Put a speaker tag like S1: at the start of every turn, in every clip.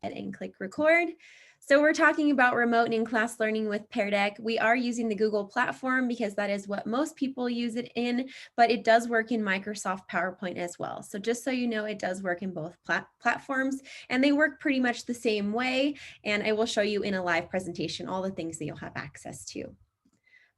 S1: ahead and click record. So we're talking about remote and in-class learning with PearDeck. We are using the Google platform because that is what most people use it in, but it does work in Microsoft PowerPoint as well. So just so you know, it does work in both platforms, and they work pretty much the same way. And I will show you in a live presentation all the things that you'll have access to.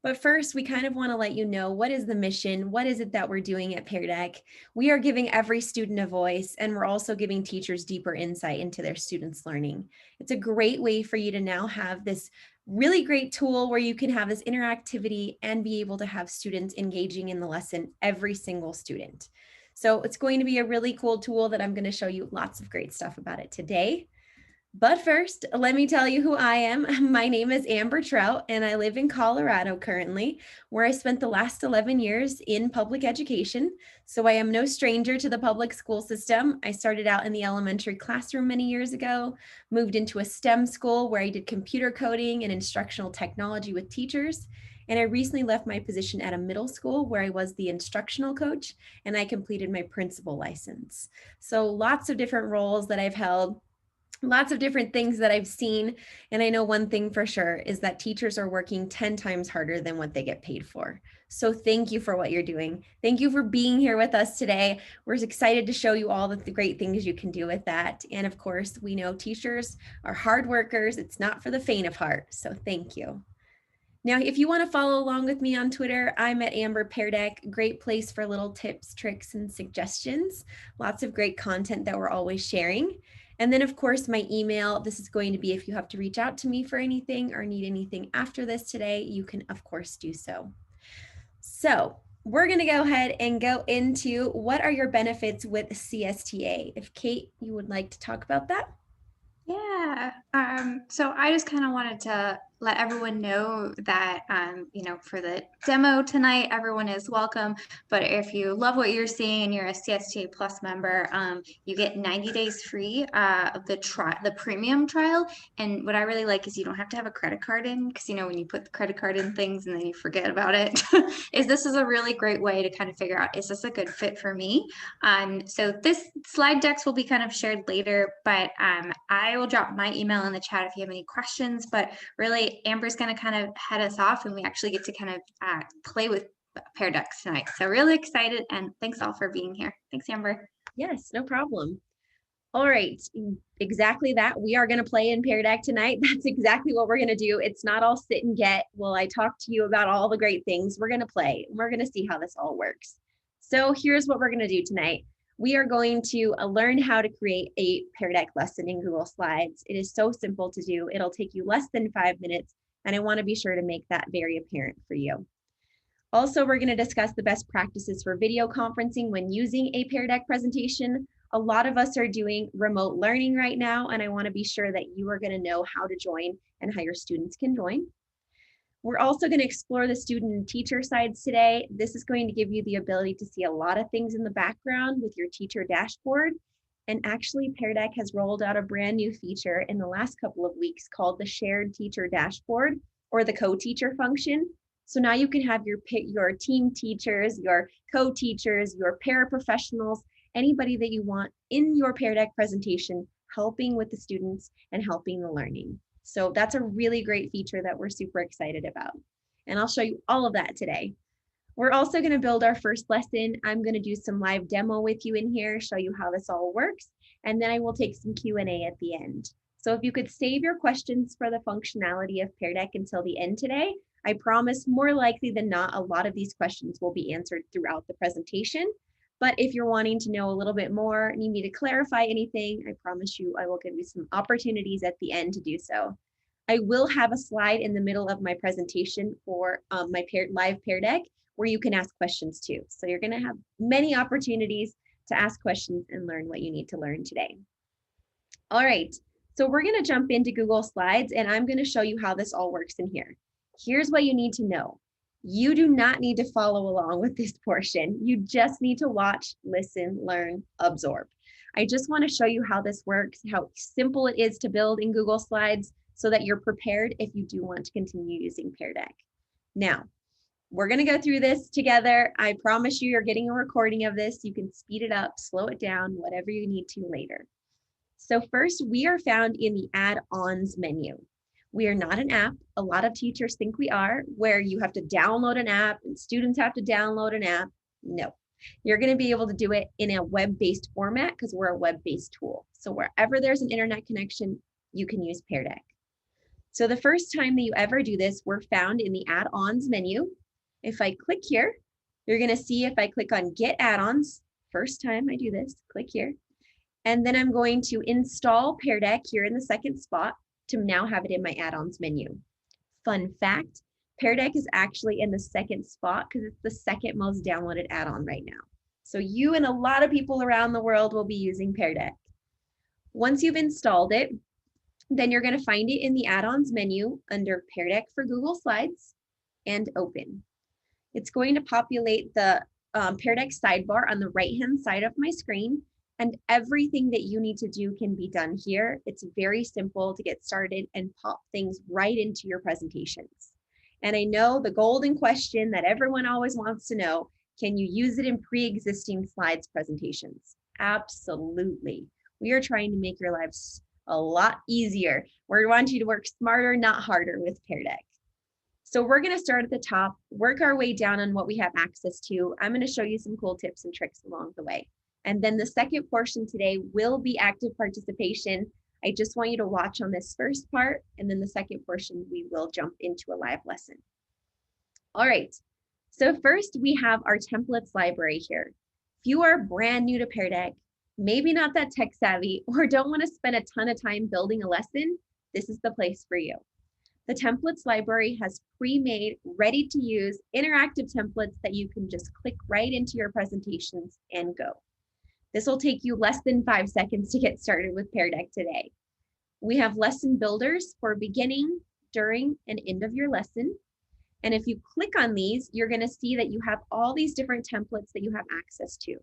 S1: But first, we kind of want to let you know, what is the mission? What is it that we're doing at PearDeck? We are giving every student a voice, and we're also giving teachers deeper insight into their students' learning. It's a great way for you to now have this really great tool where you can have this interactivity and be able to have students engaging in the lesson, every single student. So it's going to be a really cool tool that I'm going to show you lots of great stuff about it today. But first, let me tell you who I am. My name is Amber Trout, and I live in Colorado currently, where I spent the last 11 years in public education. So I am no stranger to the public school system. I started out in the elementary classroom many years ago, moved into a STEM school where I did computer coding and instructional technology with teachers. And I recently left my position at a middle school where I was the instructional coach, and I completed my principal license. So lots of different roles that I've held. Lots of different things that I've seen. And I know one thing for sure is that teachers are working 10 times harder than what they get paid for. So thank you for what you're doing. Thank you for being here with us today. We're excited to show you all the great things you can do with that. And of course, we know teachers are hard workers. It's not for the faint of heart. So thank you. Now, if you want to follow along with me on Twitter, I'm at Amber PearDeck. Great place for little tips, tricks, and suggestions. Lots of great content that we're always sharing. And then, of course, my email. This is going to be if you have to reach out to me for anything or need anything after this today, you can, of course, do so. So we're going to go ahead and go into what are your benefits with CSTA. If Kate, you would like to talk about that.
S2: Yeah. So I just kind of wanted to let everyone know that, for the demo tonight, everyone is welcome. But if you love what you're seeing and you're a CSTA Plus member, you get 90 days free of the premium trial. And what I really like is you don't have to have a credit card in, because, when you put the credit card in things and then you forget about it, this is a really great way to kind of figure out, is this a good fit for me? So this slide decks will be kind of shared later, but I will drop my email in the chat if you have any questions. But really, Amber's going to kind of head us off, and we actually get to kind of play with PearDeck tonight. So really excited, and thanks all for being here. Thanks, Amber.
S1: Yes, no problem. All right, exactly that. We are going to play in PearDeck tonight. That's exactly what we're going to do. It's not all sit and get. Well, I talked to you about all the great things. We're going to play. We're going to see how this all works. So here's what we're going to do tonight. We are going to learn how to create a PearDeck lesson in Google Slides. It is so simple to do. It'll take you less than 5 minutes, and I want to be sure to make that very apparent for you. Also, we're going to discuss the best practices for video conferencing when using a PearDeck presentation. A lot of us are doing remote learning right now, and I want to be sure that you are going to know how to join and how your students can join. We're also going to explore the student and teacher sides today. This is going to give you the ability to see a lot of things in the background with your teacher dashboard. And actually, PearDeck has rolled out a brand new feature in the last couple of weeks called the shared teacher dashboard, or the co-teacher function. So now you can have your team teachers, your co-teachers, your paraprofessionals, anybody that you want in your PearDeck presentation, helping with the students and helping the learning. So that's a really great feature that we're super excited about. And I'll show you all of that today. We're also going to build our first lesson. I'm going to do some live demo with you in here, show you how this all works, and then I will take some Q&A at the end. So if you could save your questions for the functionality of PearDeck until the end today, I promise more likely than not, a lot of these questions will be answered throughout the presentation. But if you're wanting to know a little bit more and you need to clarify anything, I promise you I will give you some opportunities at the end to do so. I will have a slide in the middle of my presentation for my live PearDeck where you can ask questions too. So you're going to have many opportunities to ask questions and learn what you need to learn today. All right, so we're going to jump into Google Slides, and I'm going to show you how this all works in here. Here's what you need to know. You do not need to follow along with this portion. You just need to watch, listen, learn, absorb. I just want to show you how this works, how simple it is to build in Google Slides so that you're prepared if you do want to continue using PearDeck. Now, we're going to go through this together. I promise you, you're getting a recording of this. You can speed it up, slow it down, whatever you need to later. So first, we are found in the add-ons menu. We are not an app. A lot of teachers think we are, where you have to download an app and students have to download an app. No, you're going to be able to do it in a web-based format because we're a web-based tool. So wherever there's an internet connection, you can use PearDeck. So the first time that you ever do this, we're found in the add-ons menu. If I click here, you're going to see if I click on Get Add-ons, first time I do this, click here. And then I'm going to install PearDeck here in the second spot to now have it in my add-ons menu. Fun fact, PearDeck is actually in the second spot because it's the second most downloaded add-on right now. So you and a lot of people around the world will be using PearDeck. Once you've installed it, then you're going to find it in the add-ons menu under PearDeck for Google Slides and open. It's going to populate the PearDeck sidebar on the right-hand side of my screen, and everything that you need to do can be done here. It's very simple to get started and pop things right into your presentations. And I know the golden question that everyone always wants to know, can you use it in pre-existing slides presentations? Absolutely. We are trying to make your lives a lot easier. We want you to work smarter, not harder with PearDeck. So we're going to start at the top, work our way down on what we have access to. I'm going to show you some cool tips and tricks along the way. And then the second portion today will be active participation. I just want you to watch on this first part, and then the second portion, we will jump into a live lesson. All right, so first we have our templates library here. If you are brand new to PearDeck, maybe not that tech savvy, or don't want to spend a ton of time building a lesson, this is the place for you. The templates library has pre-made, ready to use interactive templates that you can just click right into your presentations and go. This will take you less than 5 seconds to get started with PearDeck today. We have lesson builders for beginning, during, and end of your lesson. And if you click on these, you're going to see that you have all these different templates that you have access to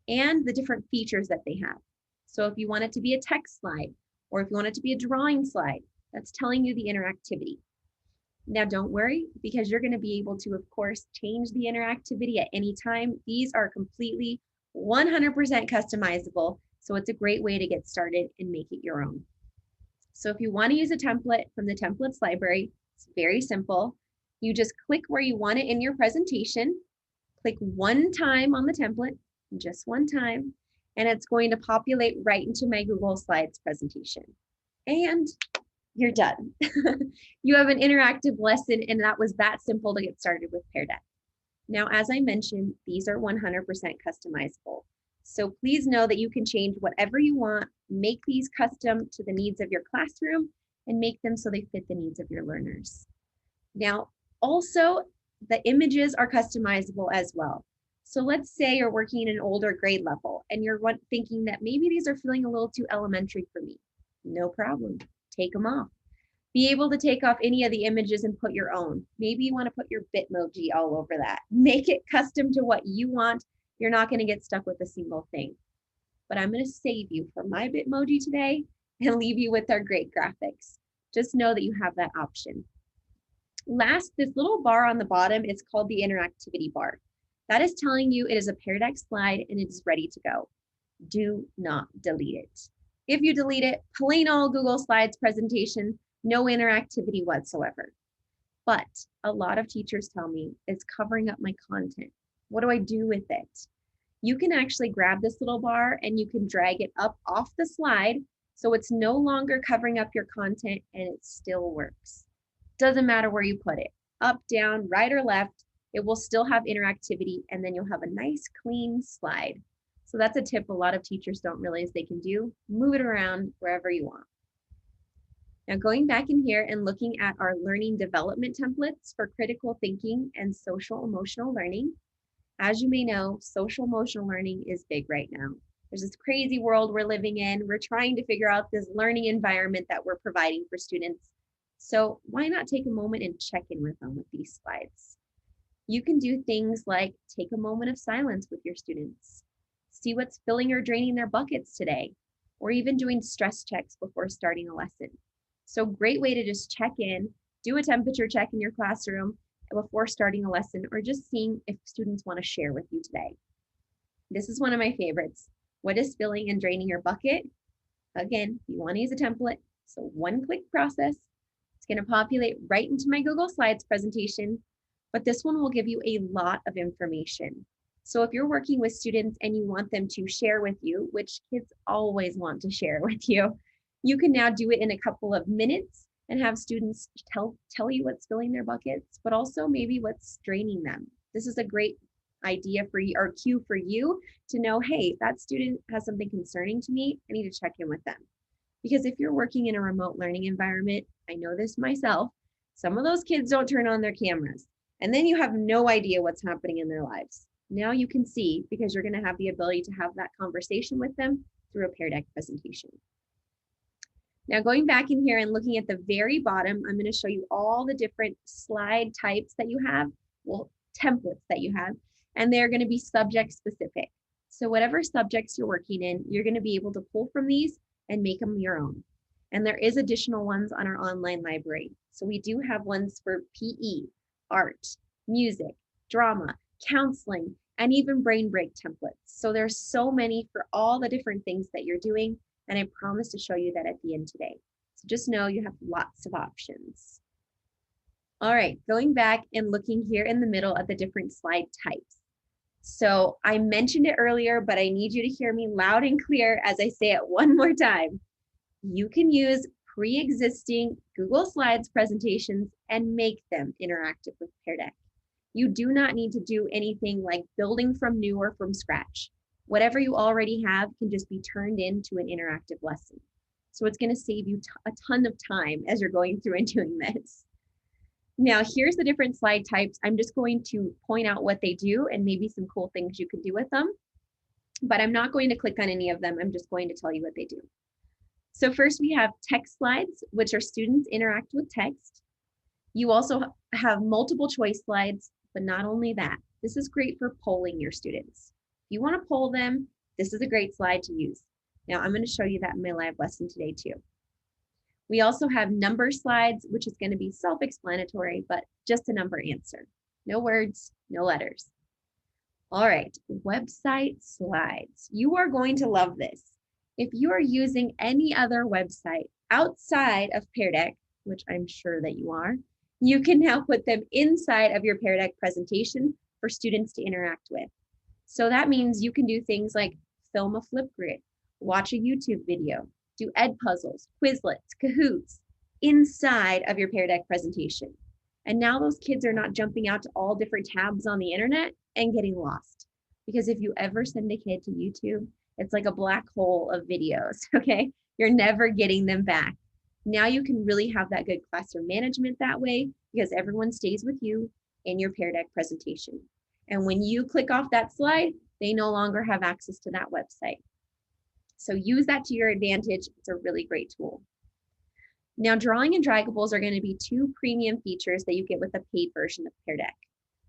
S1: and the different features that they have. So if you want it to be a text slide, or if you want it to be a drawing slide, that's telling you the interactivity. Now don't worry, because you're going to be able to, of course, change the interactivity at any time. These are completely 100% customizable, so it's a great way to get started and make it your own. So if you want to use a template from the templates library, it's very simple. You just click where you want it in your presentation, click one time on the template, just one time, and it's going to populate right into my Google Slides presentation. And you're done. You have an interactive lesson, and that was that simple to get started with PearDeck. Now, as I mentioned, these are 100% customizable. So please know that you can change whatever you want, make these custom to the needs of your classroom, and make them so they fit the needs of your learners. Now, also, the images are customizable as well. So let's say you're working in an older grade level and you're thinking that maybe these are feeling a little too elementary for me. No problem, take them off. Be able to take off any of the images and put your own. Maybe you want to put your Bitmoji all over that. Make it custom to what you want. You're not going to get stuck with a single thing. But I'm going to save you from my Bitmoji today and leave you with our great graphics. Just know that you have that option. Last, this little bar on the bottom is called the interactivity bar. That is telling you it is a PearDeck slide and it is ready to go. Do not delete it. If you delete it, plain old Google Slides presentation, no interactivity whatsoever. But a lot of teachers tell me it's covering up my content. What do I do with it? You can actually grab this little bar and you can drag it up off the slide so it's no longer covering up your content and it still works. Doesn't matter where you put it, up, down, right, or left, it will still have interactivity, and then you'll have a nice clean slide. So that's a tip a lot of teachers don't realize they can do. Move it around wherever you want. Now going back in here and looking at our learning development templates for critical thinking and social emotional learning. As you may know, social emotional learning is big right now. There's this crazy world we're living in. We're trying to figure out this learning environment that we're providing for students. So why not take a moment and check in with them with these slides? You can do things like take a moment of silence with your students, see what's filling or draining their buckets today, or even doing stress checks before starting a lesson. So great way to just check in, do a temperature check in your classroom before starting a lesson, or just seeing if students want to share with you today. This is one of my favorites. What is filling and draining your bucket? Again, you want to use a template. So one click process. It's going to populate right into my Google Slides presentation, but this one will give you a lot of information. So if you're working with students and you want them to share with you, which kids always want to share with you, you can now do it in a couple of minutes and have students tell you what's filling their buckets, but also maybe what's draining them. This is a great idea for you, or cue for you to know, hey, that student has something concerning to me. I need to check in with them. Because if you're working in a remote learning environment, I know this myself, some of those kids don't turn on their cameras. And then you have no idea what's happening in their lives. Now you can see, because you're going to have the ability to have that conversation with them through a PearDeck presentation. Now going back in here and looking at the very bottom, I'm going to show you all the different slide types that you have, well, templates that you have, and they're going to be subject specific. So whatever subjects you're working in, you're going to be able to pull from these and make them your own. And there is additional ones on our online library. So we do have ones for PE, art, music, drama, counseling, and even brain break templates. So there's so many for all the different things that you're doing. And I promise to show you that at the end today. So just know you have lots of options. All right, going back and looking here in the middle at the different slide types. So I mentioned it earlier, but I need you to hear me loud and clear as I say it one more time. You can use pre-existing Google Slides presentations and make them interactive with PearDeck. You do not need to do anything like building from new or from scratch. Whatever you already have can just be turned into an interactive lesson. So it's going to save you a ton of time as you're going through and doing this. Now, here's the different slide types. I'm just going to point out what they do and maybe some cool things you could do with them. But I'm not going to click on any of them. I'm just going to tell you what they do. So first we have text slides, which are students interact with text. You also have multiple choice slides, but not only that, this is great for polling your students. If you want to poll them, this is a great slide to use. Now I'm going to show you that in my live lesson today too. We also have number slides, which is going to be self-explanatory, but just a number answer. No words, no letters. All right, website slides. You are going to love this. If you are using any other website outside of PearDeck, which I'm sure that you are, you can now put them inside of your PearDeck presentation for students to interact with. So that means you can do things like film a Flipgrid, watch a YouTube video, do ed puzzles, Quizlets, Kahoots inside of your PearDeck presentation. And now those kids are not jumping out to all different tabs on the internet and getting lost. Because if you ever send a kid to YouTube, it's like a black hole of videos, okay? You're never getting them back. Now you can really have that good classroom management that way because everyone stays with you in your PearDeck presentation. And when you click off that slide, they no longer have access to that website. So use that to your advantage. It's a really great tool. Now, drawing and draggables are going to be two premium features that you get with a paid version of PearDeck.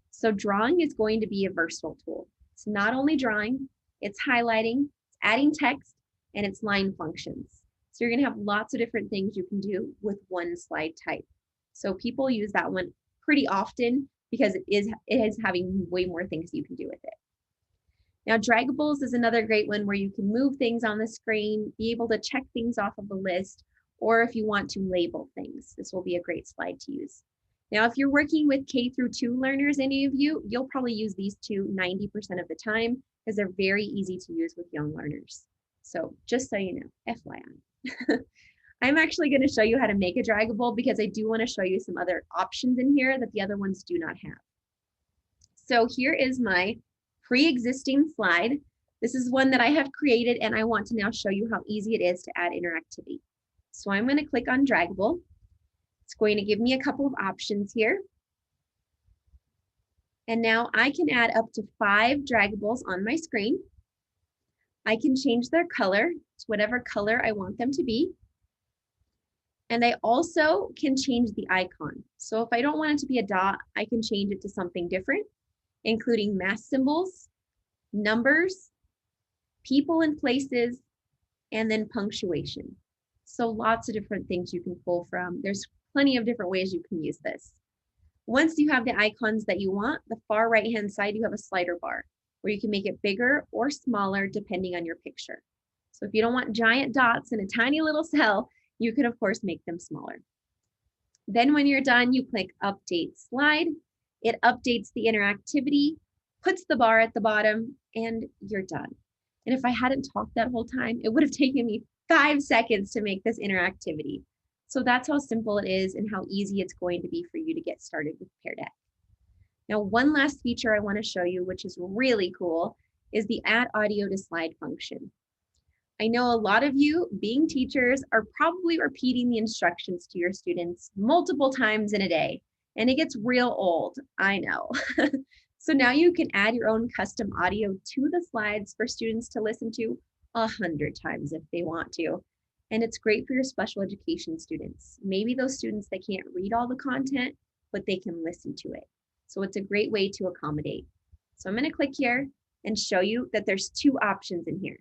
S1: So drawing is going to be a versatile tool. It's not only drawing, it's highlighting, it's adding text, and it's line functions. So you're going to have lots of different things you can do with one slide type. So people use that one pretty often because it is having way more things you can do with it. Now, Draggables is another great one where you can move things on the screen, be able to check things off of the list, or if you want to label things, this will be a great slide to use. Now, if you're working with K-2 learners, any of you, you'll probably use these two 90% of the time because they're very easy to use with young learners. So just so you know, FYI. I'm actually going to show you how to make a Draggable because I do want to show you some other options in here that the other ones do not have. So here is my pre-existing slide. This is one that I have created and I want to now show you how easy it is to add interactivity. So I'm going to click on Draggable. It's going to give me a couple of options here. And now I can add up to 5 Draggables on my screen. I can change their color to whatever color I want them to be. And I also can change the icon. So if I don't want it to be a dot, I can change it to something different, including math symbols, numbers, people and places, and then punctuation. So lots of different things you can pull from. There's plenty of different ways you can use this. Once you have the icons that you want, the far right-hand side, you have a slider bar where you can make it bigger or smaller depending on your picture. So if you don't want giant dots in a tiny little cell, you can of course make them smaller. Then when you're done, you click Update Slide. It updates the interactivity, puts the bar at the bottom, and you're done. And if I hadn't talked that whole time, it would have taken me 5 seconds to make this interactivity. So that's how simple it is and how easy it's going to be for you to get started with PearDeck. Now, one last feature I want to show you, which is really cool, is the Add Audio to Slide function. I know a lot of you, being teachers, are probably repeating the instructions to your students multiple times in a day, and it gets real old, I know. So now you can add your own custom audio to the slides for students to listen to 100 times if they want to. And it's great for your special education students. Maybe those students that can't read all the content, but they can listen to it. So it's a great way to accommodate. So I'm going to click here and show you that there's 2 options in here.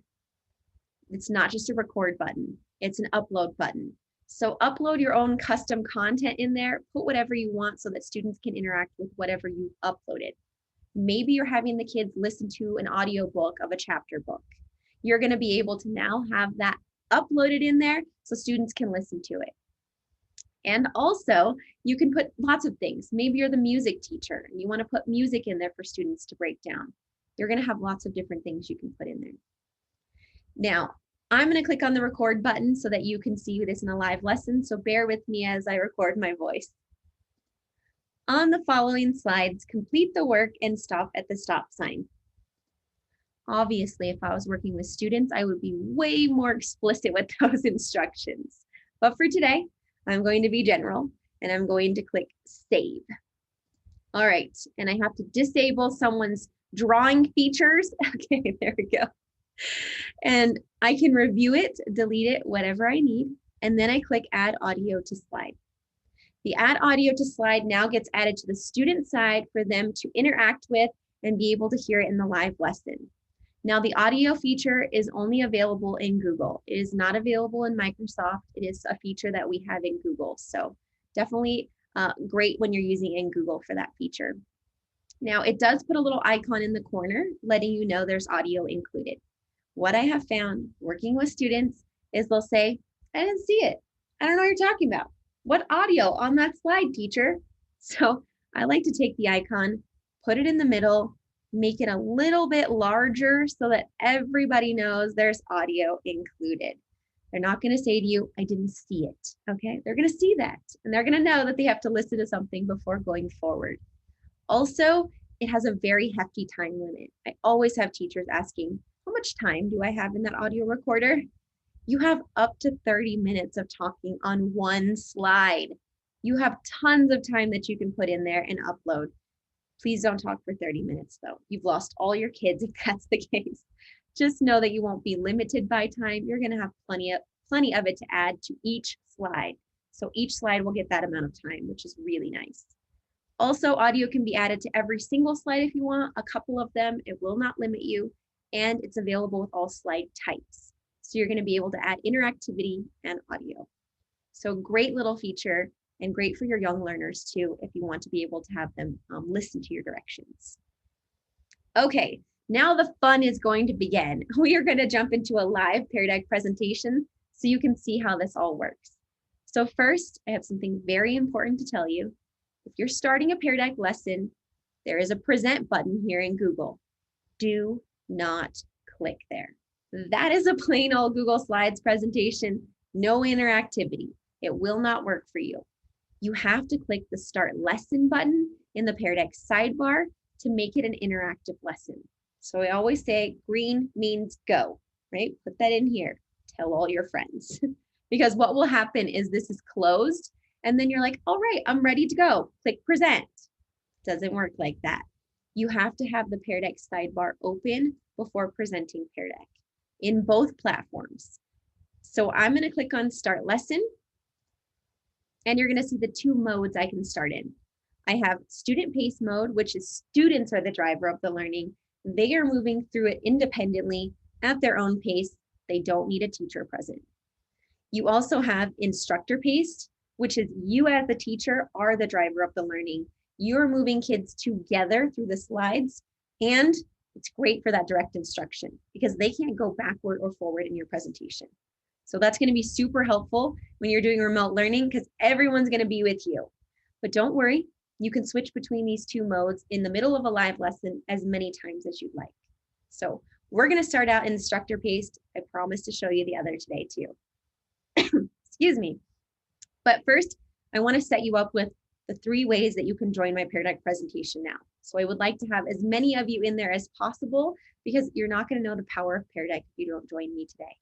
S1: It's not just a record button, it's an upload button. So upload your own custom content in there, put whatever you want so that students can interact with whatever you uploaded. Maybe you're having the kids listen to an audiobook of a chapter book. You're going to be able to now have that uploaded in there so students can listen to it. And also, you can put lots of things. Maybe you're the music teacher and you want to put music in there for students to break down. You're going to have lots of different things you can put in there. Now, I'm going to click on the record button so that you can see this in a live lesson. So bear with me as I record my voice. On the following slides, complete the work and stop at the stop sign. Obviously, if I was working with students, I would be way more explicit with those instructions. But for today, I'm going to be general and I'm going to click save. All right, and I have to disable someone's drawing features. Okay, there we go. And I can review it, delete it, whatever I need. And then I click add audio to slide. The add audio to slide now gets added to the student side for them to interact with and be able to hear it in the live lesson. Now the audio feature is only available in Google. It is not available in Microsoft. It is a feature that we have in Google. So definitely great when you're using in Google for that feature. Now it does put a little icon in the corner letting you know there's audio included. What I have found working with students is they'll say, I didn't see it. I don't know what you're talking about. What audio on that slide, teacher? So I like to take the icon, put it in the middle, make it a little bit larger so that everybody knows there's audio included. They're not going to say to you, I didn't see it. Okay, they're going to see that and they're going to know that they have to listen to something before going forward. Also, it has a very hefty time limit. I always have teachers asking, how much time do I have in that audio recorder? You have up to 30 minutes of talking on one slide. You have tons of time that you can put in there and upload. Please don't talk for 30 minutes though. You've lost all your kids if that's the case. Just know that you won't be limited by time. You're gonna have plenty of it to add to each slide. So each slide will get that amount of time, which is really nice. Also, audio can be added to every single slide if you want, a couple of them. It will not limit you, and it's available with all slide types. So you're going to be able to add interactivity and audio. So great little feature and great for your young learners too, if you want to be able to have them listen to your directions. Okay, now the fun is going to begin. We are going to jump into a live PearDeck presentation so you can see how this all works. So first, I have something very important to tell you. If you're starting a PearDeck lesson, there is a present button here in Google. Do not click there. That is a plain old Google Slides presentation, no interactivity. It will not work for you. You have to click the Start Lesson button in the PearDeck sidebar to make it an interactive lesson. So I always say green means go, right? Put that in here. Tell all your friends. Because what will happen is this is closed and then you're like, all right, I'm ready to go. Click Present. Doesn't work like that. You have to have the PearDeck sidebar open before presenting PearDeck in both platforms. So I'm going to click on Start Lesson, and you're going to see the 2 modes I can start in. I have student pace mode, which is students are the driver of the learning. They are moving through it independently at their own pace. They don't need a teacher present. You also have instructor paced, which is you as the teacher are the driver of the learning. You're moving kids together through the slides, and It's great for that direct instruction because they can't go backward or forward in your presentation. So that's going to be super helpful when you're doing remote learning because everyone's going to be with you. But don't worry, you can switch between these two modes in the middle of a live lesson as many times as you'd like. So we're going to start out instructor paced. I promise to show you the other today too. Excuse me. But first, I want to set you up with the 3 ways that you can join my PearDeck presentation now. So I would like to have as many of you in there as possible because you're not going to know the power of PearDeck if you don't join me today.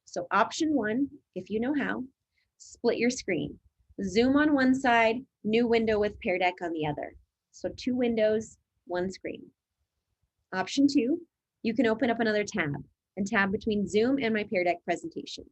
S1: So option 1, if you know how, split your screen. Zoom on one side, new window with PearDeck on the other. So 2 windows, 1 screen. Option 2, you can open up another tab and tab between Zoom and my PearDeck presentation.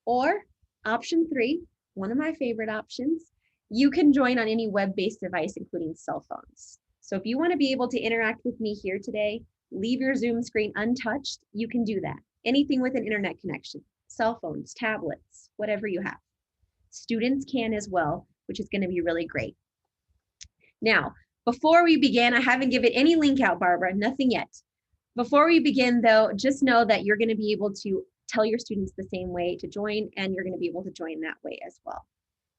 S1: Or option 3, one of my favorite options, you can join on any web-based device, including cell phones. So if you want to be able to interact with me here today, leave your Zoom screen untouched, you can do that. Anything with an internet connection, cell phones, tablets, whatever you have. Students can as well, which is going to be really great. Now, before we begin, I haven't given any link out, Barbara, nothing yet. Before we begin though, just know that you're going to be able to tell your students the same way to join, and you're going to be able to join that way as well.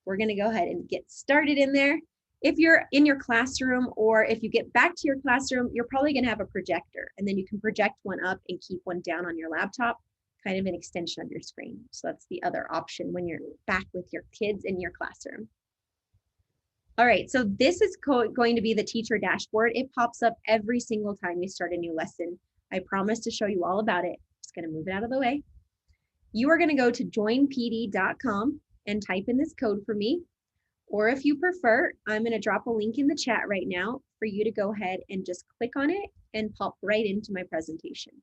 S1: We're going to go ahead and get started in there. If you're in your classroom or if you get back to your classroom, you're probably going to have a projector, and then you can project one up and keep one down on your laptop, kind of an extension of your screen. So that's the other option when you're back with your kids in your classroom. All right, so this is going to be the teacher dashboard. It pops up every single time we start a new lesson. I promise to show you all about it. Just going to move it out of the way. You are going to go to joinpd.com and type in this code for me. Or if you prefer, I'm going to drop a link in the chat right now for you to go ahead and just click on it and pop right into my presentation.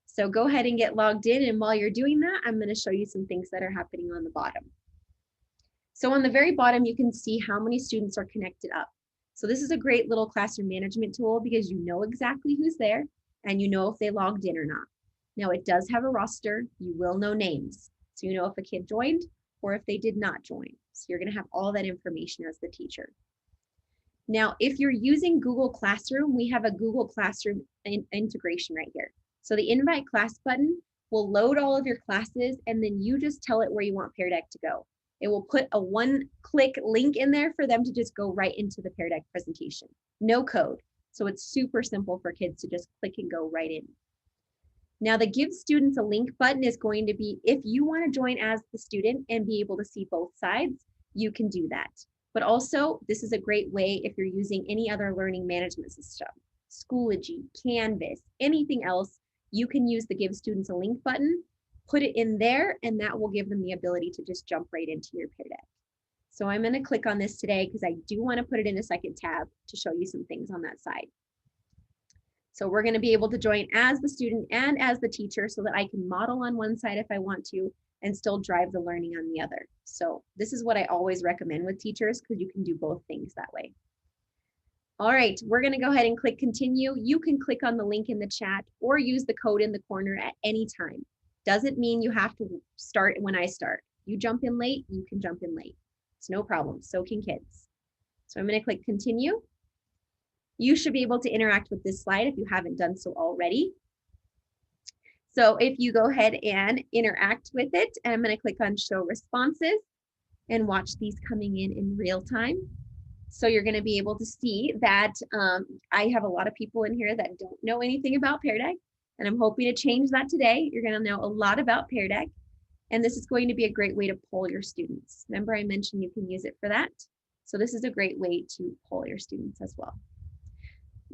S1: So go ahead and get logged in. And while you're doing that, I'm going to show you some things that are happening on the bottom. So on the very bottom, you can see how many students are connected up. So this is a great little classroom management tool because you know exactly who's there and you know if they logged in or not. Now it does have a roster. You will know names. So you know if a kid joined or if they did not join. So you're going to have all that information as the teacher. Now, if you're using Google Classroom, we have a Google Classroom integration right here. So the invite class button will load all of your classes, and then you just tell it where you want PearDeck to go. It will put a one-click link in there for them to just go right into the PearDeck presentation. No code. So it's super simple for kids to just click and go right in. Now the Give Students a Link button is going to be, if you want to join as the student and be able to see both sides, you can do that. But also, this is a great way if you're using any other learning management system, Schoology, Canvas, anything else, you can use the Give Students a Link button, put it in there, and that will give them the ability to just jump right into your PearDeck. So I'm going to click on this today because I do want to put it in a second tab to show you some things on that side. So we're going to be able to join as the student and as the teacher so that I can model on one side if I want to and still drive the learning on the other. So this is what I always recommend with teachers because you can do both things that way. All right, we're going to go ahead and click continue. You can click on the link in the chat or use the code in the corner at any time. Doesn't mean you have to start when I start. You jump in late, you can jump in late. It's no problem, so can kids. So I'm going to click continue. You should be able to interact with this slide if you haven't done so already. So if you go ahead and interact with it, and I'm going to click on show responses and watch these coming in real time. So you're going to be able to see that I have a lot of people in here that don't know anything about PearDeck, and I'm hoping to change that today. You're going to know a lot about PearDeck, and this is going to be a great way to poll your students. Remember I mentioned you can use it for that. So this is a great way to poll your students as well.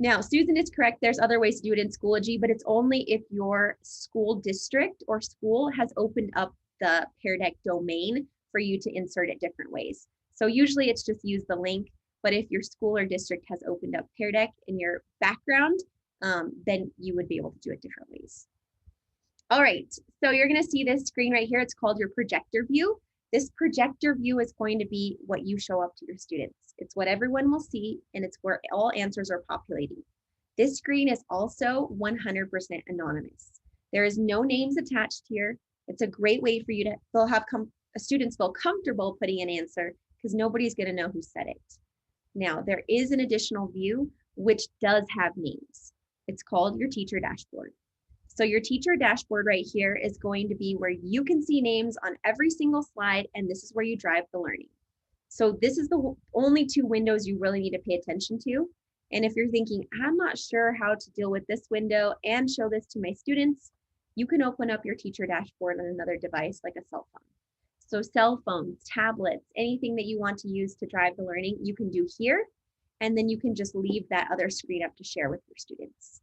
S1: Now, Susan is correct. There's other ways to do it in Schoology, but it's only if your school district or school has opened up the PearDeck domain for you to insert it different ways. So usually it's just use the link, but if your school or district has opened up PearDeck in your background, then you would be able to do it different ways. All right, so you're going to see this screen right here. It's called your projector view. This projector view is going to be what you show up to your students. It's what everyone will see, and it's where all answers are populating. This screen is also 100% anonymous. There is no names attached here. It's a great way for you to have students feel comfortable putting an answer because nobody's going to know who said it. Now, there is an additional view which does have names. It's called your teacher dashboard. So your teacher dashboard right here is going to be where you can see names on every single slide, and this is where you drive the learning. So this is the only two windows you really need to pay attention to. And if you're thinking, I'm not sure how to deal with this window and show this to my students, you can open up your teacher dashboard on another device like a cell phone. So cell phones, tablets, anything that you want to use to drive the learning, you can do here. And then you can just leave that other screen up to share with your students.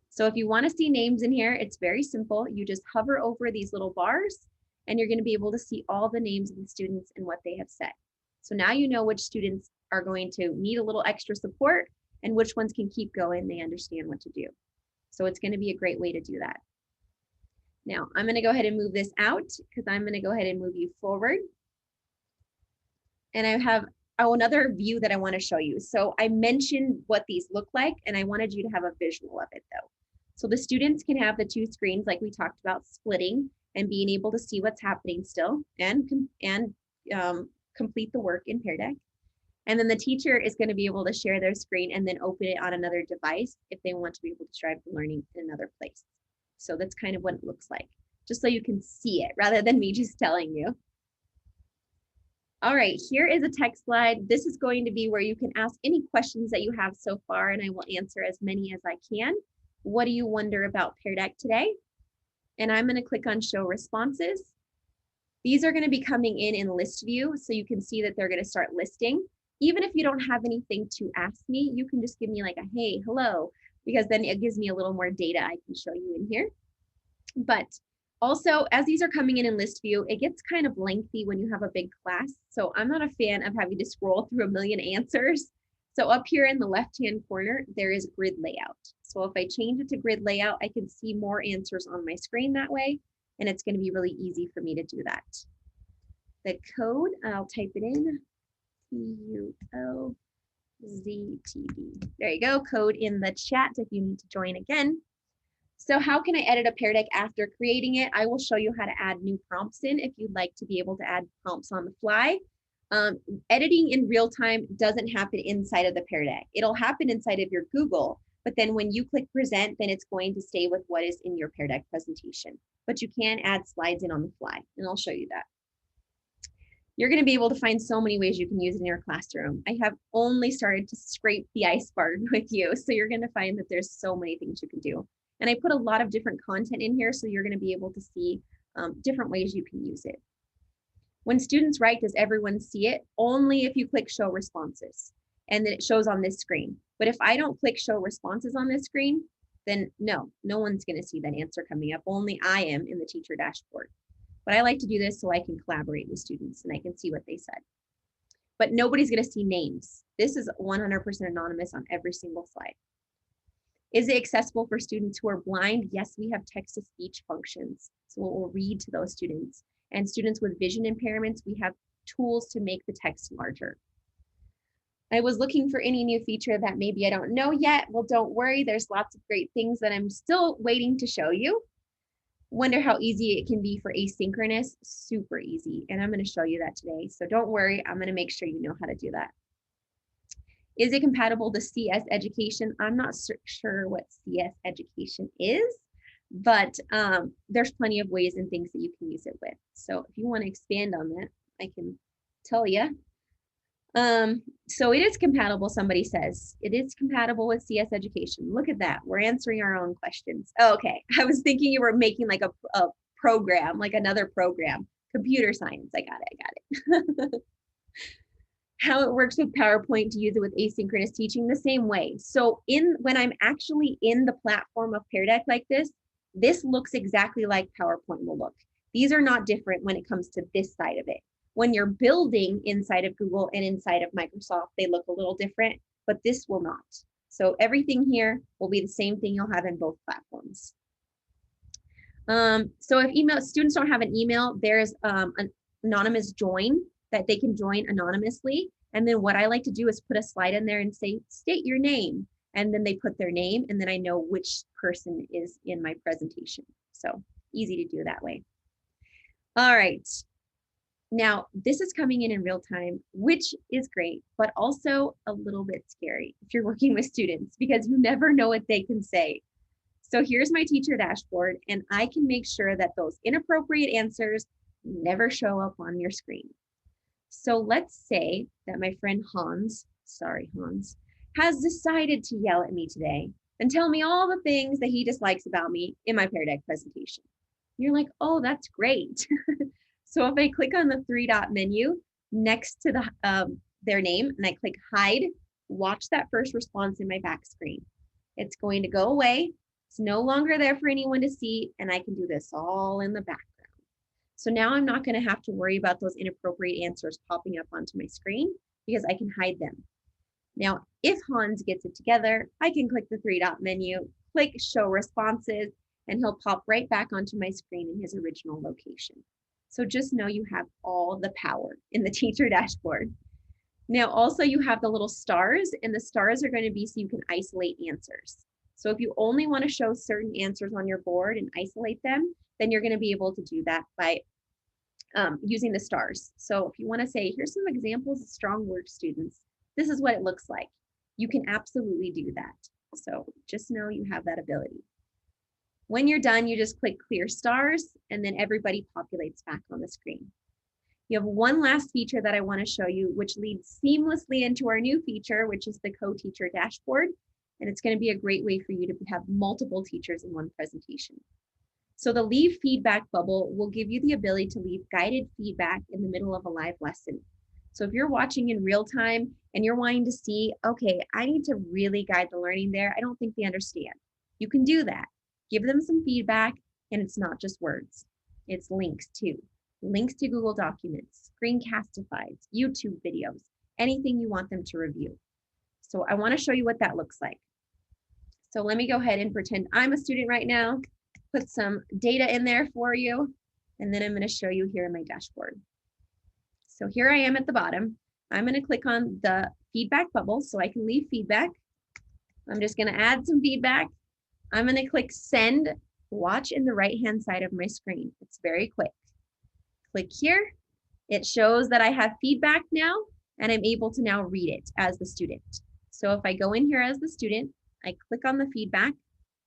S1: So if you want to see names in here, it's very simple. You just hover over these little bars and you're going to be able to see all the names of the students and what they have said. So now you know which students are going to need a little extra support and which ones can keep going. They understand what to do. So it's going to be a great way to do that. Now I'm going to go ahead and move this out because I'm going to go ahead and move you forward. And I have another view that I want to show you. So I mentioned what these look like, and I wanted you to have a visual of it though. So the students can have the two screens like we talked about, splitting and being able to see what's happening still and complete the work in PearDeck. And then the teacher is going to be able to share their screen and then open it on another device if they want to be able to drive the learning in another place. So that's kind of what it looks like, just so you can see it rather than me just telling you. All right, here is a text slide. This is going to be where you can ask any questions that you have so far, and I will answer as many as I can. What do you wonder about PearDeck today? And I'm going to click on show responses. These are going to be coming in list view, so you can see that they're going to start listing. Even if you don't have anything to ask me, you can just give me like a hey, hello, because then it gives me a little more data I can show you in here. But also, as these are coming in list view, it gets kind of lengthy when you have a big class. So I'm not a fan of having to scroll through a million answers. So up here in the left-hand corner, there is grid layout. So if I change it to grid layout, I can see more answers on my screen that way. And it's going to be really easy for me to do that. The code, I'll type it in, CUOZTB. There you go, code in the chat if you need to join again. So how can I edit a PearDeck after creating it? I will show you how to add new prompts in if you'd like to be able to add prompts on the fly. Editing in real time doesn't happen inside of the PearDeck. It'll happen inside of your Google, but then when you click present, then it's going to stay with what is in your PearDeck presentation. But you can add slides in on the fly, and I'll show you that. You're going to be able to find so many ways you can use it in your classroom. I have only started to scrape the iceberg with you, so you're going to find that there's so many things you can do. And I put a lot of different content in here, so you're going to be able to see different ways you can use it. When students write, does everyone see it? Only if you click show responses, and then it shows on this screen. But if I don't click show responses on this screen, then no one's going to see that answer coming up. Only I am in the teacher dashboard. But I like to do this so I can collaborate with students and I can see what they said. But nobody's going to see names. This is 100% anonymous on every single slide. Is it accessible for students who are blind? Yes, we have text-to-speech functions. So we'll read to those students. And students with vision impairments, we have tools to make the text larger. I was looking for any new feature that maybe I don't know yet. Well, don't worry, there's lots of great things that I'm still waiting to show you. Wonder how easy it can be for asynchronous? Super easy, and I'm going to show you that today. So don't worry, I'm going to make sure you know how to do that. Is it compatible to CS education? I'm not sure what CS education is, but there's plenty of ways and things that you can use it with. So if you want to expand on that, I can tell you. So it is compatible, somebody says. It is compatible with CS education. Look at that. We're answering our own questions. Oh, okay. I was thinking you were making like a program, like another program. Computer science. I got it. How it works with PowerPoint to use it with asynchronous teaching, the same way. So when I'm actually in the platform of PearDeck like this looks exactly like PowerPoint will look. These are not different when it comes to this side of it. When you're building inside of Google and inside of Microsoft, they look a little different, but this will not. So everything here will be the same thing you'll have in both platforms. So if students don't have an email, there's an anonymous join that they can join anonymously. And then what I like to do is put a slide in there and say, state your name. And then they put their name, and then I know which person is in my presentation. So easy to do that way. All right. Now, this is coming in real time, which is great, but also a little bit scary if you're working with students because you never know what they can say. So here's my teacher dashboard, and I can make sure that those inappropriate answers never show up on your screen. So let's say that my friend Hans, sorry, Hans, has decided to yell at me today and tell me all the things that he dislikes about me in my PearDeck presentation. You're like, oh, that's great. So if I click on the three-dot menu next to their name and I click hide, watch that first response in my back screen. It's going to go away. It's no longer there for anyone to see, and I can do this all in the background. So now I'm not going to have to worry about those inappropriate answers popping up onto my screen because I can hide them. Now, if Hans gets it together, I can click the three-dot menu, click show responses, and he'll pop right back onto my screen in his original location. So just know you have all the power in the teacher dashboard. Now, also you have the little stars, and the stars are going to be so you can isolate answers. So if you only want to show certain answers on your board and isolate them, then you're going to be able to do that by using the stars. So if you want to say, here's some examples of strong word students, this is what it looks like. You can absolutely do that. So just know you have that ability. When you're done, you just click clear stars, and then everybody populates back on the screen. You have one last feature that I want to show you, which leads seamlessly into our new feature, which is the co-teacher dashboard. And it's going to be a great way for you to have multiple teachers in one presentation. So the leave feedback bubble will give you the ability to leave guided feedback in the middle of a live lesson. So if you're watching in real time and you're wanting to see, okay, I need to really guide the learning there, I don't think they understand. You can do that. Give them some feedback, and it's not just words. It's links too. Links to Google Documents, screencastifieds, YouTube videos, anything you want them to review. So I want to show you what that looks like. So let me go ahead and pretend I'm a student right now, put some data in there for you, and then I'm going to show you here in my dashboard. So here I am at the bottom. I'm going to click on the feedback bubble so I can leave feedback. I'm just going to add some feedback. I'm going to click send. Watch in the right-hand side of my screen. It's very quick. Click here. It shows that I have feedback now, and I'm able to now read it as the student. So if I go in here as the student, I click on the feedback,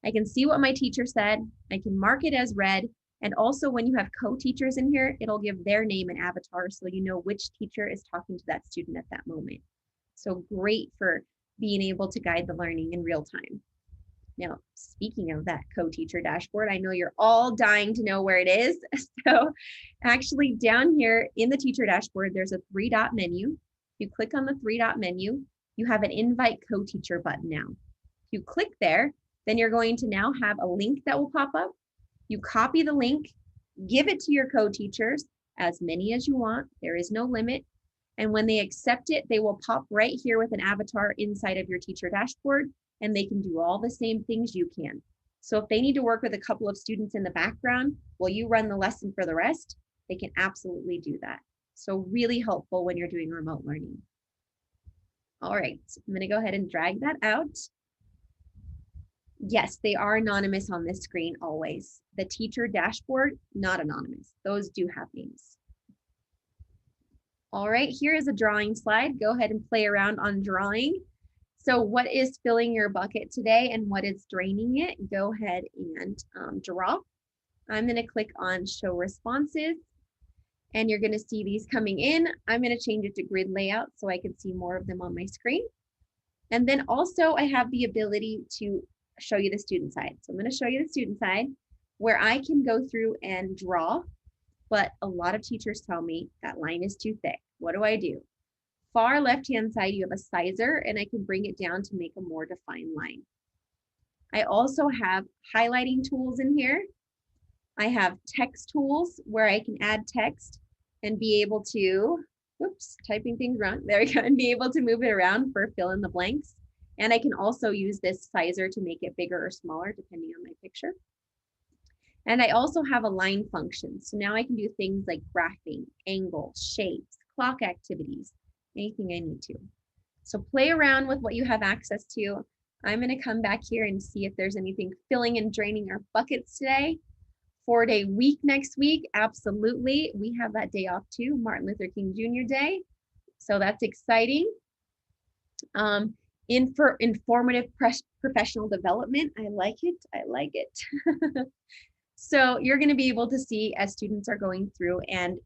S1: I can see what my teacher said. I can mark it as read. And also when you have co-teachers in here, it'll give their name and avatar so you know which teacher is talking to that student at that moment. So great for being able to guide the learning in real time. Now, speaking of that co-teacher dashboard, I know you're all dying to know where it is. So actually down here in the teacher dashboard, there's a three-dot menu. You click on the three-dot menu, you have an invite co-teacher button now. If you click there, then you're going to now have a link that will pop up. You copy the link, give it to your co-teachers, as many as you want. There is no limit. And when they accept it, they will pop right here with an avatar inside of your teacher dashboard, and they can do all the same things you can. So if they need to work with a couple of students in the background while you run the lesson for the rest, they can absolutely do that. So really helpful when you're doing remote learning. All right, I'm gonna go ahead and drag that out. Yes, they are anonymous on this screen always. The teacher dashboard, not anonymous. Those do have names. All right, here is a drawing slide. Go ahead and play around on drawing. So what is filling your bucket today and what is draining it? Go ahead and draw. I'm going to click on show responses, and you're going to see these coming in. I'm going to change it to grid layout so I can see more of them on my screen. And then also I have the ability to show you the student side. So I'm going to show you the student side where I can go through and draw, but a lot of teachers tell me that line is too thick. What do? Far left-hand side, you have a sizer, and I can bring it down to make a more defined line. I also have highlighting tools in here. I have text tools where I can add text and be able to, oops, typing things wrong. There we go, and be able to move it around for fill in the blanks. And I can also use this sizer to make it bigger or smaller depending on my picture. And I also have a line function. So now I can do things like graphing, angles, shapes, clock activities, anything I need to. So play around with what you have access to. I'm going to come back here and see if there's anything filling and draining our buckets today. 4-day week next week. Absolutely. We have that day off too, Martin Luther King Jr. Day. So that's exciting. Informative professional development. I like it. I like it. So you're going to be able to see as students are going through and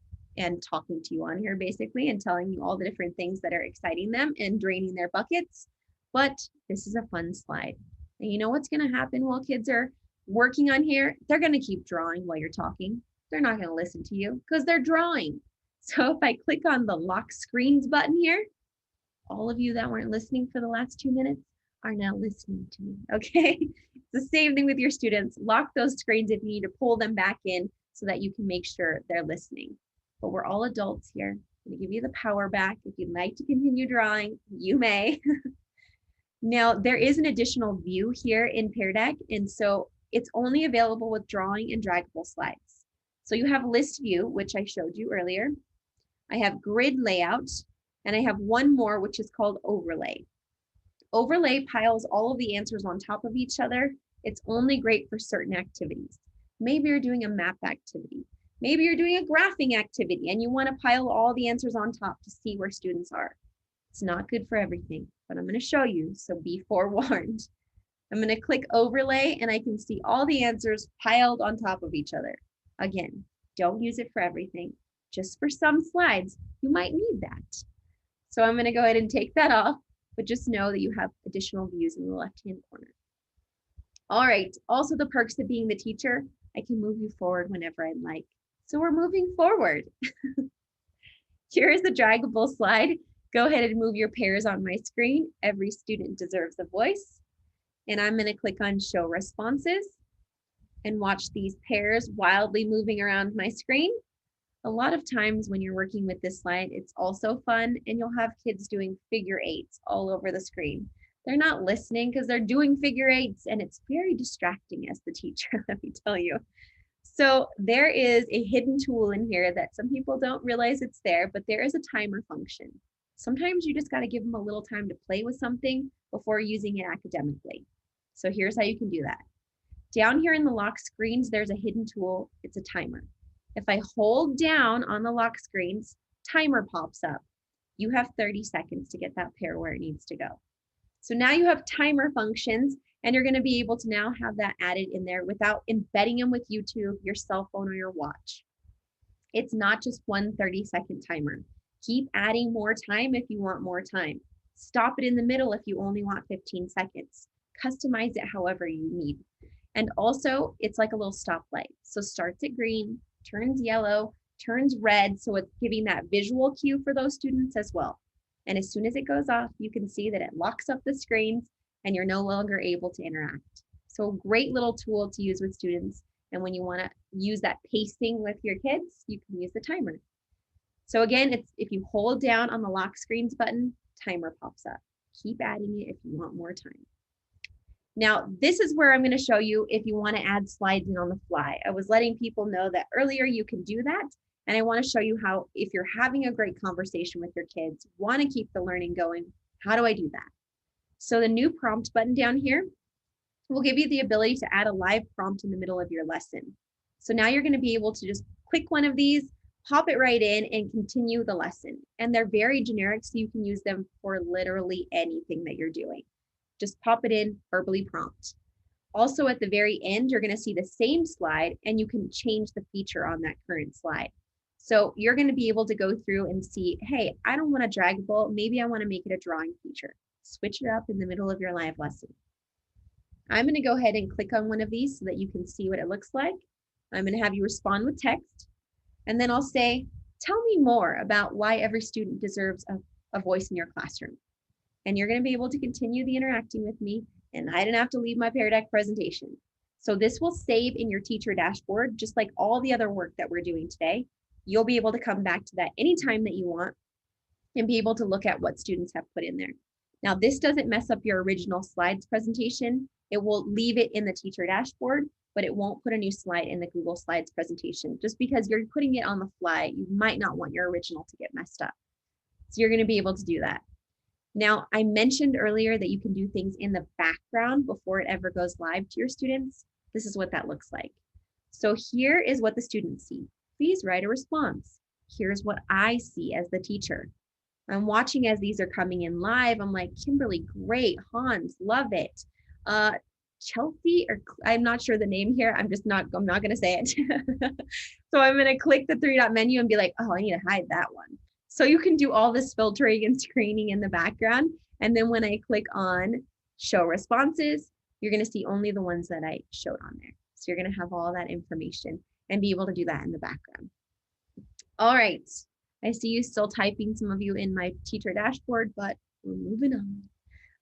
S1: talking to you on here basically and telling you all the different things that are exciting them and draining their buckets. But this is a fun slide. And you know what's going to happen while kids are working on here? They're going to keep drawing while you're talking. They're not going to listen to you because they're drawing. So if I click on the lock screens button here, all of you that weren't listening for the last 2 minutes are now listening to me, okay? It's the same thing with your students. Lock those screens if you need to pull them back in so that you can make sure they're listening. But we're all adults here. I'm gonna give you the power back. If you'd like to continue drawing, you may. Now, there is an additional view here in PearDeck, and so it's only available with drawing and draggable slides. So you have list view, which I showed you earlier. I have grid layout, and I have one more, which is called overlay. Overlay piles all of the answers on top of each other. It's only great for certain activities. Maybe you're doing a map activity. Maybe you're doing a graphing activity and you want to pile all the answers on top to see where students are. It's not good for everything, but I'm going to show you, so be forewarned. I'm going to click overlay and I can see all the answers piled on top of each other. Again, don't use it for everything. Just for some slides, you might need that. So I'm going to go ahead and take that off, but just know that you have additional views in the left-hand corner. All right, also the perks of being the teacher, I can move you forward whenever I'd like. So we're moving forward. Here is the draggable slide. Go ahead and move your pairs on my screen. Every student deserves a voice. And I'm going to click on show responses and watch these pairs wildly moving around my screen. A lot of times when you're working with this slide, it's also fun and you'll have kids doing figure eights all over the screen. They're not listening because they're doing figure eights and it's very distracting as the teacher, let me tell you. So there is a hidden tool in here that some people don't realize it's there, but there is a timer function. Sometimes you just got to give them a little time to play with something before using it academically. So here's how you can do that. Down here in the lock screens, there's a hidden tool. It's a timer. If I hold down on the lock screens, timer pops up. You have 30 seconds to get that pair where it needs to go. So now you have timer functions and you're going to be able to now have that added in there without embedding them with YouTube, your cell phone, or your watch. It's not just one 30-second timer. Keep adding more time if you want more time. Stop it in the middle if you only want 15 seconds. Customize it however you need. And also, it's like a little stoplight. So starts at green, turns yellow, turns red, so it's giving that visual cue for those students as well. And as soon as it goes off, you can see that it locks up the screens and you're no longer able to interact. So a great little tool to use with students. And when you want to use that pacing with your kids, you can use the timer. So again, it's if you hold down on the lock screens button, timer pops up. Keep adding it if you want more time. Now, this is where I'm going to show you if you want to add slides in on the fly. I was letting people know that earlier you can do that. And I want to show you how, if you're having a great conversation with your kids, want to keep the learning going, how do I do that? So the new prompt button down here will give you the ability to add a live prompt in the middle of your lesson. So now you're going to be able to just click one of these, pop it right in, and continue the lesson. And they're very generic, so you can use them for literally anything that you're doing. Just pop it in, verbally prompt. Also at the very end, you're going to see the same slide and you can change the feature on that current slide. So you're going to be able to go through and see, hey, I don't want a draggable, maybe I want to make it a drawing feature. Switch it up in the middle of your live lesson. I'm going to go ahead and click on one of these so that you can see what it looks like. I'm going to have you respond with text, and then I'll say, tell me more about why every student deserves a voice in your classroom. And you're going to be able to continue the interacting with me, and I didn't have to leave my PearDeck presentation. So this will save in your teacher dashboard, just like all the other work that we're doing today. You'll be able to come back to that anytime that you want and be able to look at what students have put in there. Now, this doesn't mess up your original slides presentation. It will leave it in the teacher dashboard, but it won't put a new slide in the Google Slides presentation. Just because you're putting it on the fly, you might not want your original to get messed up. So you're going to be able to do that. Now, I mentioned earlier that you can do things in the background before it ever goes live to your students. This is what that looks like. So here is what the students see. Please write a response. Here's what I see as the teacher. I'm watching as these are coming in live. I'm like, Kimberly, great. Hans, love it. Chelsea, or I'm not sure the name here. I'm not going to say it. So I'm going to click the 3-dot menu and be like, oh, I need to hide that one. So you can do all this filtering and screening in the background. And then when I click on show responses, you're going to see only the ones that I showed on there. So you're going to have all that information and be able to do that in the background. All right. I see you still typing, some of you in my teacher dashboard, but we're moving on.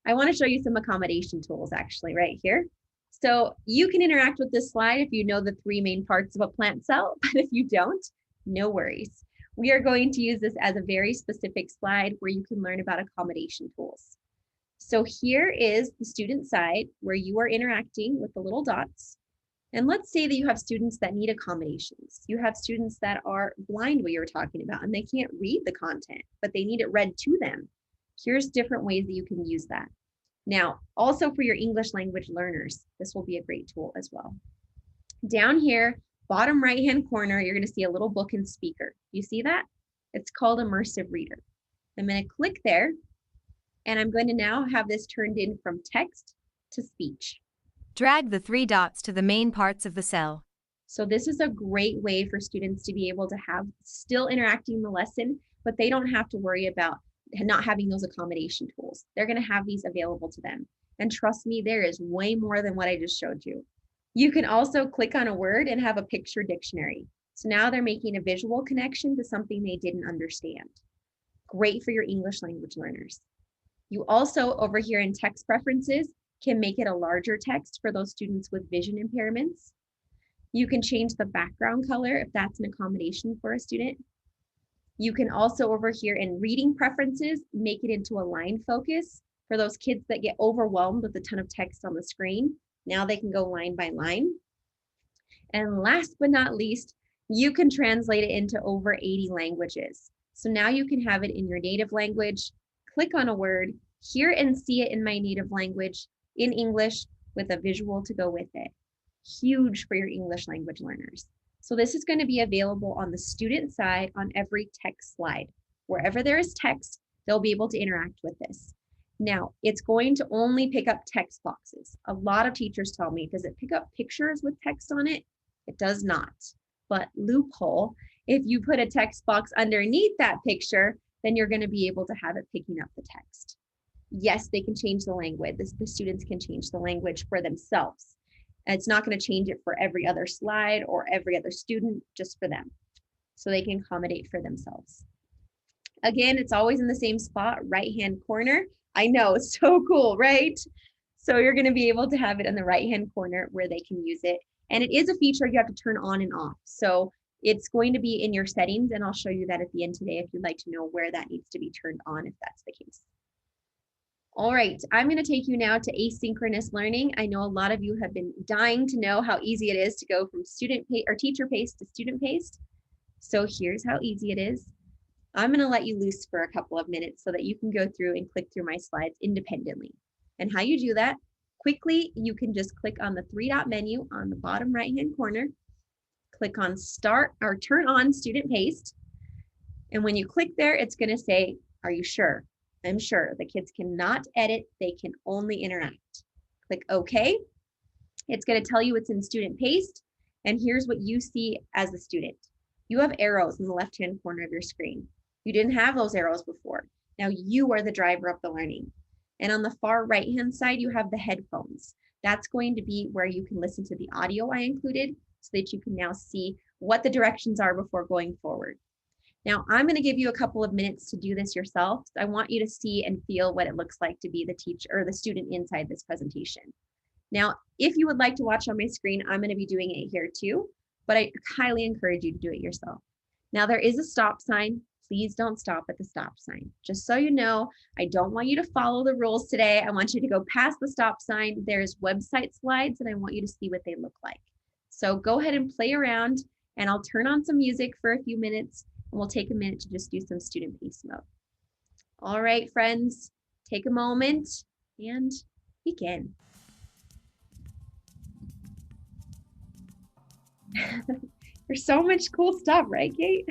S1: I want to show you some accommodation tools actually right here. So you can interact with this slide if you know the 3 main parts of a plant cell, but if you don't, no worries. We are going to use this as a very specific slide where you can learn about accommodation tools. So here is the student side where you are interacting with the little dots. And let's say that you have students that need accommodations. You have students that are blind, what you were talking about, and they can't read the content, but they need it read to them. Here's different ways that you can use that. Now, also for your English language learners, this will be a great tool as well. Down here, bottom right-hand corner, you're going to see a little book and speaker. You see that? It's called Immersive Reader. I'm going to click there, and I'm going to now have this turned in from text to speech.
S3: Drag the 3 dots to the main parts of the cell.
S1: So this is a great way for students to be able to have still interacting in the lesson, but they don't have to worry about not having those accommodation tools. They're going to have these available to them. And trust me, there is way more than what I just showed you. You can also click on a word and have a picture dictionary. So now they're making a visual connection to something they didn't understand. Great for your English language learners. You also, over here in text preferences, can make it a larger text for those students with vision impairments. You can change the background color if that's an accommodation for a student. You can also over here in reading preferences, make it into a line focus for those kids that get overwhelmed with a ton of text on the screen. Now they can go line by line. And last but not least, you can translate it into over 80 languages. So now you can have it in your native language, click on a word, hear and see it in my native language, in English with a visual to go with it. Huge for your English language learners. So this is going to be available on the student side on every text slide. Wherever there is text, they'll be able to interact with this. Now, it's going to only pick up text boxes. A lot of teachers tell me, does it pick up pictures with text on it? It does not. But loophole, if you put a text box underneath that picture, then you're going to be able to have it picking up the text. Yes, they can change the language. The students can change the language for themselves. And it's not going to change it for every other slide or every other student, just for them. So they can accommodate for themselves. Again, it's always in the same spot, right-hand corner. I know, it's so cool, right? So you're going to be able to have it in the right-hand corner where they can use it. And it is a feature you have to turn on and off. So it's going to be in your settings, and I'll show you that at the end today if you'd like to know where that needs to be turned on if that's the case. All right, I'm going to take you now to asynchronous learning. I know a lot of you have been dying to know how easy it is to go from teacher paced to student paced. So here's how easy it is. I'm going to let you loose for a couple of minutes so that you can go through and click through my slides independently. And how you do that, quickly, you can just click on the 3-dot menu on the bottom right-hand corner, click on start or turn on student paced. And when you click there, it's going to say, are you sure? I'm sure. The kids cannot edit, they can only interact. Click OK. It's going to tell you it's in student paced. And here's what you see as a student. You have arrows in the left-hand corner of your screen. You didn't have those arrows before. Now you are the driver of the learning. And on the far right-hand side, you have the headphones. That's going to be where you can listen to the audio I included so that you can now see what the directions are before going forward. Now, I'm going to give you a couple of minutes to do this yourself. I want you to see and feel what it looks like to be the teacher or the student inside this presentation. Now, if you would like to watch on my screen, I'm going to be doing it here too, but I highly encourage you to do it yourself. Now, there is a stop sign. Please don't stop at the stop sign. Just so you know, I don't want you to follow the rules today. I want you to go past the stop sign. There's website slides, and I want you to see what they look like. So go ahead and play around, and I'll turn on some music for a few minutes. And we'll take a minute to just do some student pace mode. All right, friends, take a moment and begin. There's so much cool stuff, right, Kate?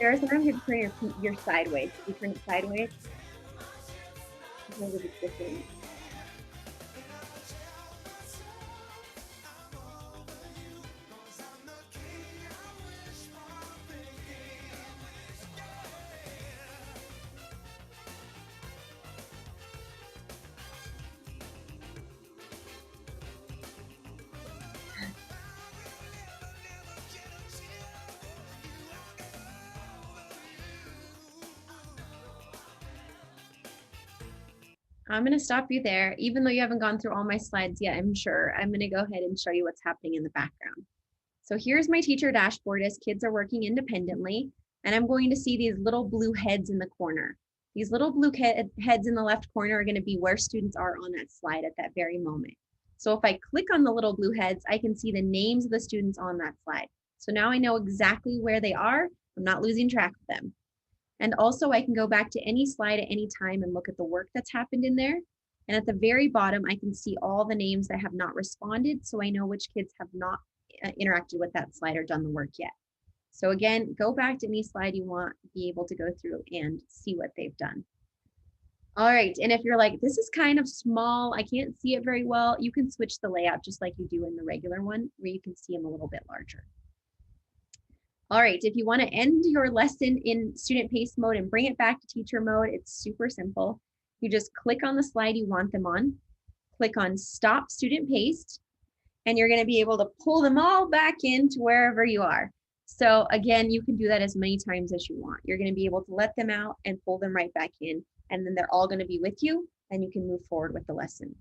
S1: There's an arm to turn your sideways. If you turn it sideways, it's a little bit different. I'm going to stop you there. Even though you haven't gone through all my slides yet, I'm sure. I'm going to go ahead and show you what's happening in the background. So here's my teacher dashboard as kids are working independently, and I'm going to see these little blue heads in the corner. These little blue heads in the left corner are going to be where students are on that slide at that very moment. So if I click on the little blue heads, I can see the names of the students on that slide. So now I know exactly where they are. I'm not losing track of them. And also I can go back to any slide at any time and look at the work that's happened in there. And at the very bottom, I can see all the names that have not responded. So I know which kids have not interacted with that slide or done the work yet. So again, go back to any slide you want, be able to go through and see what they've done. All right, and if you're like, this is kind of small, I can't see it very well, you can switch the layout just like you do in the regular one, where you can see them a little bit larger. All right, if you want to end your lesson in student pace mode and bring it back to teacher mode, it's super simple. You just click on the slide you want them on, click on stop student pace, and you're going to be able to pull them all back into wherever you are. So again, you can do that as many times as you want. You're going to be able to let them out and pull them right back in, and then they're all going to be with you and you can move forward with the lesson.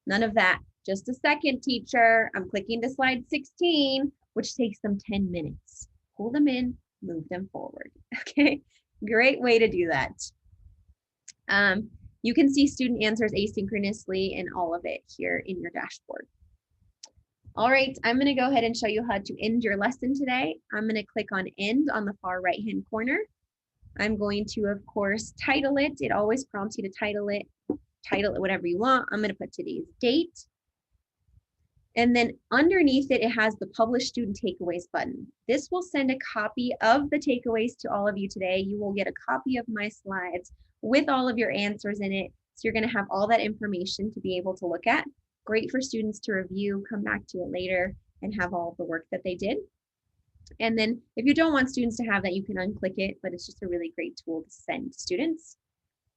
S1: None of that. Just a second, teacher. I'm clicking to slide 16, which takes them 10 minutes. Pull them in, move them forward. Okay, great way to do that. You can see student answers asynchronously and all of it here in your dashboard. All right, I'm going to go ahead and show you how to end your lesson today. I'm going to click on end on the far right-hand corner. I'm going to, of course, title it. It always prompts you to title it whatever you want. I'm going to put today's date. And then underneath it, it has the Publish Student Takeaways button. This will send a copy of the takeaways to all of you today. You will get a copy of my slides with all of your answers in it. So you're going to have all that information to be able to look at. Great for students to review, come back to it later, and have all the work that they did. And then if you don't want students to have that, you can unclick it, but it's just a really great tool to send to students.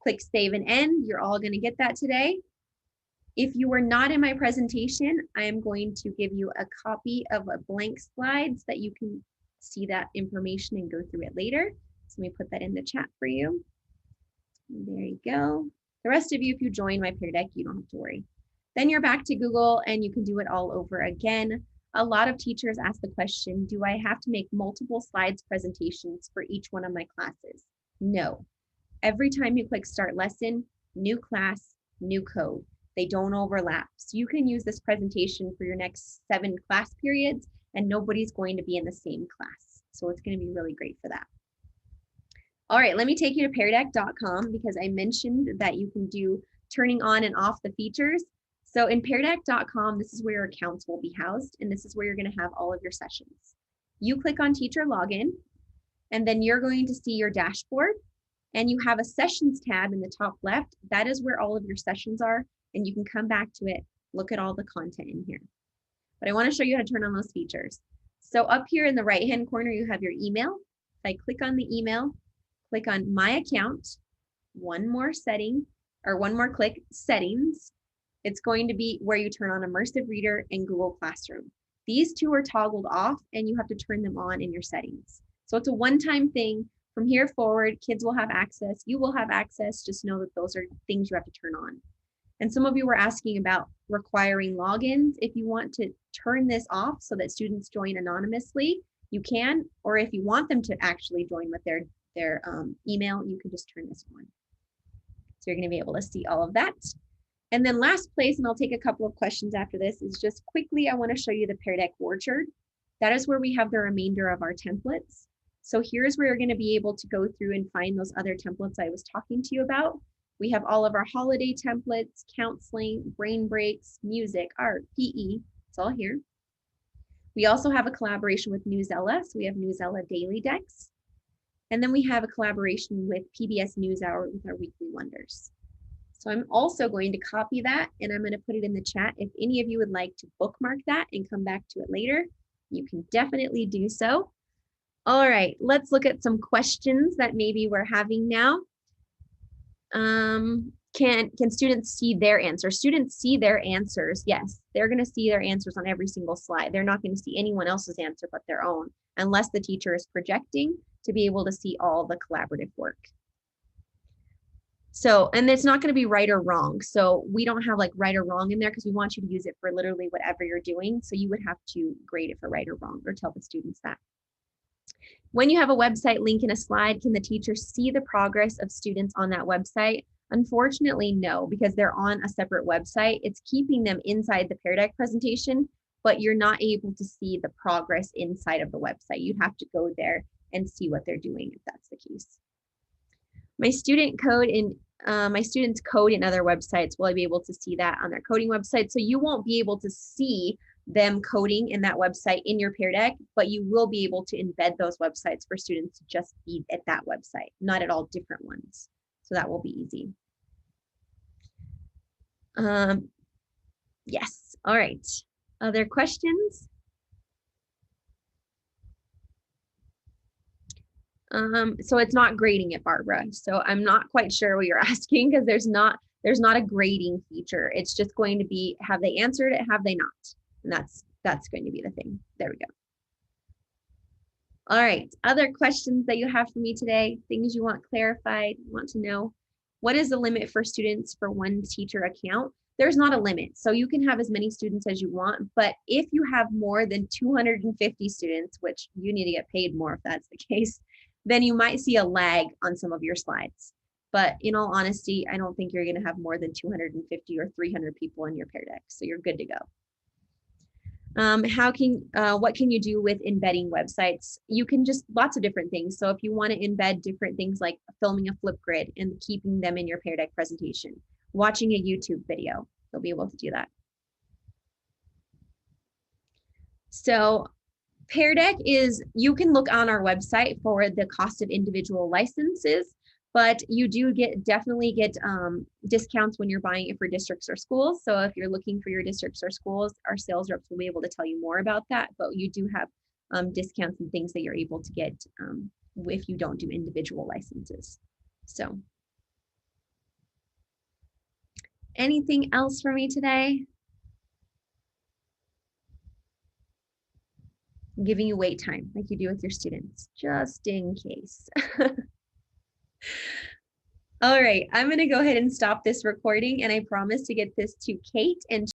S1: Click Save and End. You're all going to get that today. If you were not in my presentation, I am going to give you a copy of a blank slides that you can see that information and go through it later. So let me put that in the chat for you. There you go. The rest of you, if you join my PearDeck, you don't have to worry. Then you're back to Google and you can do it all over again. A lot of teachers ask the question, do I have to make multiple slides presentations for each one of my classes? No. Every time you click Start Lesson, new class, new code. They don't overlap. So you can use this presentation for your next 7 class periods and nobody's going to be in the same class. So it's going to be really great for that. All right, let me take you to PearDeck.com because I mentioned that you can do turning on and off the features. So in PearDeck.com, this is where your accounts will be housed, and this is where you're going to have all of your sessions. You click on Teacher Login, and then you're going to see your dashboard, and you have a Sessions tab in the top left. That is where all of your sessions are, and you can come back to it, look at all the content in here. But I want to show you how to turn on those features. So up here in the right-hand corner, you have your email. If I click on the email, click on My Account, one more click, Settings. It's going to be where you turn on Immersive Reader and Google Classroom. These two are toggled off and you have to turn them on in your settings. So it's a one-time thing. From here forward, kids will have access, you will have access, just know that those are things you have to turn on. And some of you were asking about requiring logins. If you want to turn this off so that students join anonymously, you can, or if you want them to actually join with their email, you can just turn this on. So you're going to be able to see all of that. And then last place, and I'll take a couple of questions after this, is just quickly, I want to show you the PearDeck Orchard. That is where we have the remainder of our templates. So here's where you're going to be able to go through and find those other templates I was talking to you about. We have all of our holiday templates, counseling, brain breaks, music, art, PE. It's all here. We also have a collaboration with Newsella. So we have Newsella Daily Decks. And then we have a collaboration with PBS NewsHour with our Weekly Wonders. So I'm also going to copy that and I'm going to put it in the chat. If any of you would like to bookmark that and come back to it later, you can definitely do so. All right, let's look at some questions that maybe we're having now. Can students see their answers? Students see their answers. Yes, they're going to see their answers on every single slide. They're not going to see anyone else's answer but their own, unless the teacher is projecting to be able to see all the collaborative work. So, and it's not going to be right or wrong. So we don't have like right or wrong in there because we want you to use it for literally whatever you're doing. So you would have to grade it for right or wrong or tell the students that. When you have a website link in a slide, can the teacher see the progress of students on that website? Unfortunately, no, because they're on a separate website. It's keeping them inside the PearDeck presentation, but you're not able to see the progress inside of the website. You'd have to go there and see what they're doing if that's the case. My students code in other websites. Will I be able to see that on their coding website? So you won't be able to see them coding in that website in your PearDeck, but you will be able to embed those websites for students to just be at that website, not at all different ones. So that will be easy. Yes, all right. Other questions? So it's not grading it, Barbara. So I'm not quite sure what you're asking because there's not a grading feature. It's just going to be, have they answered it? Have they not? And that's going to be the thing. There we go. All right. Other questions that you have for me today, things you want clarified, want to know. What is the limit for students for one teacher account? There's not a limit. So you can have as many students as you want, but if you have more than 250 students, which you need to get paid more if that's the case, then you might see a lag on some of your slides. But in all honesty, I don't think you're going to have more than 250 or 300 people in your PearDeck, so you're good to go. What can you do with embedding websites? You can just, lots of different things. So if you want to embed different things like filming a Flipgrid and keeping them in your PearDeck presentation, watching a YouTube video, you'll be able to do that. So PearDeck is, you can look on our website for the cost of individual licenses, but you do definitely get discounts when you're buying it for districts or schools. So if you're looking for your districts or schools, our sales reps will be able to tell you more about that, but you do have discounts and things that you're able to get if you don't do individual licenses. So anything else for me today? I'm giving you wait time like you do with your students, just in case. All right, I'm going to go ahead and stop this recording, and I promise to get this to Kate and